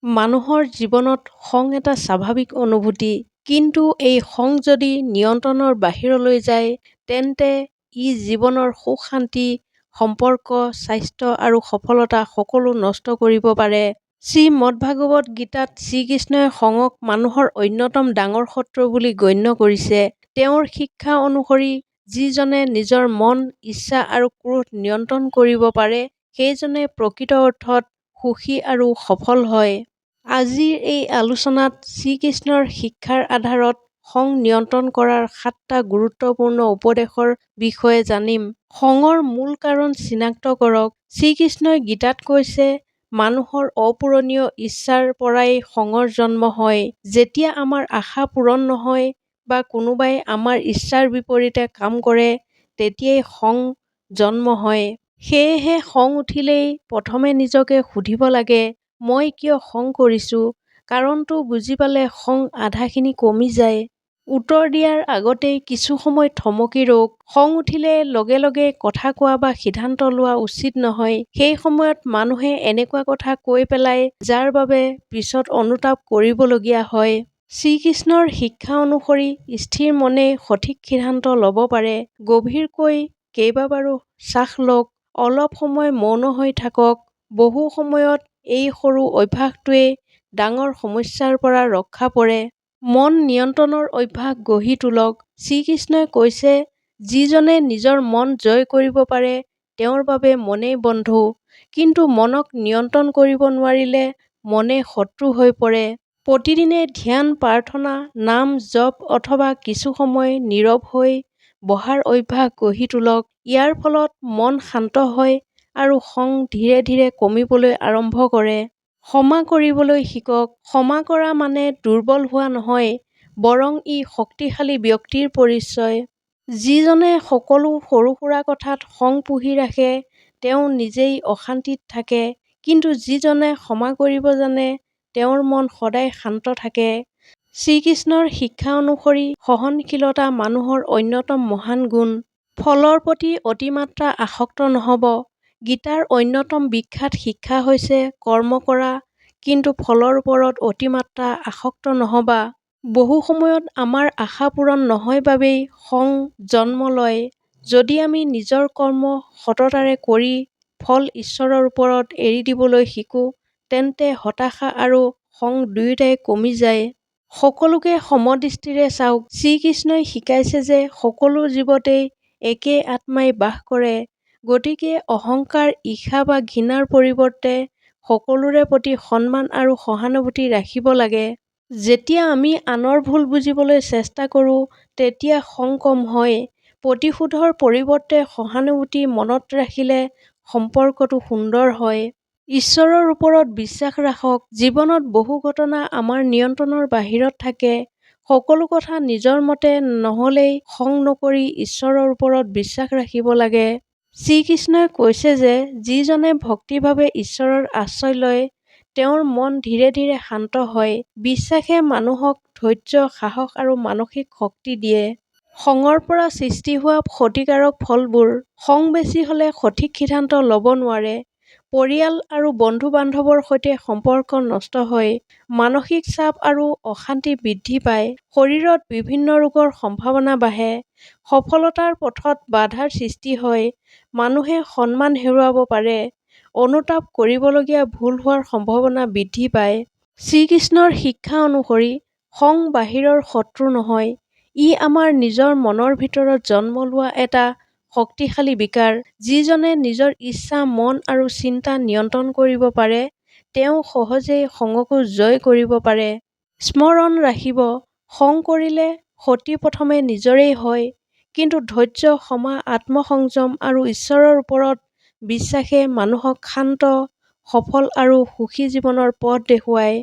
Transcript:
মানুহৰ জীৱনত খং এটা স্বাভাৱিক অনুভূতি, কিন্তু এই খং যদি নিয়ন্ত্ৰণৰ বাহিৰলৈ যায়, তেন্তে ই জীৱনৰ সুখ-শান্তি, সম্পৰ্ক, স্বাস্থ্য আৰু সফলতা সকলো নষ্ট কৰিব পাৰে। শ্ৰীমদ্ভাগৱত গীতাত শ্ৰীকৃষ্ণই খঙক মানুহৰ অন্যতম ডাঙৰ শত্ৰু বুলি গণ্য কৰিছে। তেওঁৰ শিক্ষা অনুসৰি যিজনে নিজৰ মন, ইচ্ছা আৰু ক্ৰোধ নিয়ন্ত্ৰণ কৰিব পাৰে, সেইজনে প্ৰকৃত অৰ্থত সুখী আৰু সফল হয়। আজিৰ এই আলোচনাত শ্ৰীকৃষ্ণৰ শিক্ষাৰ আধাৰত খং নিয়ন্ত্ৰণ কৰাৰ ৭টা গুৰুত্বপূৰ্ণ উপদেশৰ বিষয়ে জানিম। খঙৰ মূল কাৰণ চিনাক্ত কৰক। শ্ৰীকৃষ্ণই গীতাত কৈছে, মানুহৰ অপূৰণীয় ইচ্ছাৰ পৰাই খঙৰ জন্ম হয়। যেতিয়া আমাৰ আশা পূৰণ নহয় বা কোনোবাই আমাৰ ইচ্ছাৰ বিপৰীতে কাম কৰে, তেতিয়াই খং জন্ম হয়। সেয়েহে খং উঠিলেই প্ৰথমে নিজকে সুধিব লাগে, মই কিয় খং কৰিছো? কাৰণটো বুজি পালে খং আধাখিনি কমি যায়। উত্তৰ দিয়াৰ আগতেই কিছু সময় থমকি ৰওক। খং উঠিলে লগে লগে কথা কোৱা বা সিদ্ধান্ত লোৱা উচিত নহয়। সেই সময়ত মানুহে এনেকুৱা কথা কৈ পেলায়, যাৰ বাবে পিছত অনুতাপ কৰিবলগীয়া হয়। শ্ৰীকৃষ্ণৰ শিক্ষা অনুসৰি স্থিৰ মনেই সঠিক সিদ্ধান্ত ল'ব পাৰে। গভীৰকৈ কেইবাবাৰো শ্বাস লওক, অলপ সময় মৌন হৈ থাকক। বহু সময়ত এই সৰু অভ্যাসটোৱে ডাঙৰ সমস্যাৰ পৰা ৰক্ষা পৰে। মন নিয়ন্ত্ৰণৰ অভ্যাস গঢ়ি তোলক। শ্ৰীকৃষ্ণই কৈছে, যিজনে নিজৰ মন জয় কৰিব পাৰে, তেওঁৰ বাবে মনেই বন্ধু। কিন্তু মনক নিয়ন্ত্ৰণ কৰিব নোৱাৰিলে মনে শত্ৰু হৈ পৰে। প্ৰতিদিনে ধ্যান, প্ৰাৰ্থনা, নাম, জপ অথবা কিছু সময় নীৰৱ হৈ বহাৰ অভ্যাস গঢ়ি তোলক। ইয়াৰ ফলত মন শান্ত হয় আৰু খং ধীৰে ধীৰে কমিবলৈ আৰম্ভ কৰে। ক্ষমা কৰিবলৈ শিকক। ক্ষমা কৰা মানে দুৰ্বল হোৱা নহয়, বৰং ই শক্তিশালী ব্যক্তিৰ পৰিচয়। যিজনে সকলো সৰু-সুৰা কথাত খং পুহি ৰাখে, তেওঁ নিজেই অশান্তিত থাকে। কিন্তু যিজনে ক্ষমা কৰিব জানে, তেওঁৰ মন সদায় শান্ত থাকে। শ্ৰীকৃষ্ণৰ শিক্ষা অনুসৰি সহনশীলতা মানুহৰ অন্যতম মহান গুণ। ফলৰ প্ৰতি অতিমাত্ৰা আসক্ত নহব। গীতাৰ অন্যতম বিখ্যাত শিক্ষা হৈছে কৰ্ম কৰা, কিন্তু ফলৰ ওপৰত অতিমাত্ৰা আসক্ত নহবা। বহু সময়ত আমাৰ আশা পূৰণ নহয় বাবেই খং জন্ম লয়। যদি আমি নিজৰ কৰ্ম সততাৰে কৰি ফল ঈশ্বৰৰ ওপৰত এৰি দিবলৈ শিকো, তেন্তে হতাশা আৰু খং দুয়োটাই কমি যায়। সকলোকে সমদৃষ্টিৰে চাওক। শ্ৰীকৃষ্ণই শিকাইছে যে সকলো জীৱতেই একে আত্মাই বাস কৰে। গতিকে অহংকাৰ, ঈৰ্ষা বা ঘৃণাৰ পৰিৱৰ্তে সকলোৰে প্ৰতি সন্মান আৰু সহানুভূতি ৰাখিব লাগে। যেতিয়া আমি আনৰ ভুল বুজিবলৈ চেষ্টা কৰোঁ, তেতিয়া খং কম হয়। প্ৰতিশোধৰ পৰিৱৰ্তে সহানুভূতি মনত ৰাখিলে সম্পৰ্কটো সুন্দৰ হয়। ঈশ্বৰৰ ওপৰত বিশ্বাস ৰাখক। জীৱনত বহু ঘটনা আমাৰ নিয়ন্ত্ৰণৰ বাহিৰত থাকে। সকলো কথা নিজৰ মতে নহ'লেই খং নকৰি ঈশ্বৰৰ ওপৰত বিশ্বাস ৰাখিব লাগে। শ্ৰীকৃষ্ণই কৈছে যে যিজনে ভক্তিভাৱে ঈশ্বৰৰ আশ্ৰয় লয়, তেওঁৰ মন ধীৰে ধীৰে শান্ত হয়। বিশ্বাসে মানুহক ধৈৰ্য, সাহস আৰু মানসিক শক্তি দিয়ে। খঙৰ পৰা সৃষ্টি হোৱা ক্ষতিকাৰক ফলবোৰ। খং বেছি হ'লে সঠিক সিদ্ধান্ত ল'ব নোৱাৰে। পৰিয়াল আৰু বন্ধু-বান্ধৱৰ সৈতে সম্পৰ্ক নষ্ট হয়। মানসিক চাপ আৰু অশান্তি বৃদ্ধি পায়। শৰীৰত বিভিন্ন ৰোগৰ সম্ভাৱনা বাঢ়ে। সফলতাৰ পথত বাধাৰ সৃষ্টি হয়। মানুহে সন্মান হেৰুৱাব পাৰে। অনুতাপ কৰিবলগীয়া ভুল হোৱাৰ সম্ভাৱনা বৃদ্ধি পায়। শ্ৰীকৃষ্ণৰ শিক্ষা অনুসৰি খং বাহিৰৰ শত্ৰু নহয়, ই আমাৰ নিজৰ মনৰ ভিতৰত জন্ম লোৱা এটা শক্তিশালী বিকাৰ। যিজনে নিজৰ ইচ্ছা, মন আৰু চিন্তা নিয়ন্ত্ৰণ কৰিব পাৰে, তেওঁ সহজেই খঙকো জয় কৰিব পাৰে। স্মৰণ ৰাখিব, খং কৰিলে ক্ষতি প্ৰথমে নিজৰেই হয়, কিন্তু ধৈৰ্য, ক্ষমা, আত্মসংযম আৰু ঈশ্বৰৰ ওপৰত বিশ্বাসে মানুহক শান্ত, সফল আৰু সুখী জীৱনৰ পথ দেখুৱায়।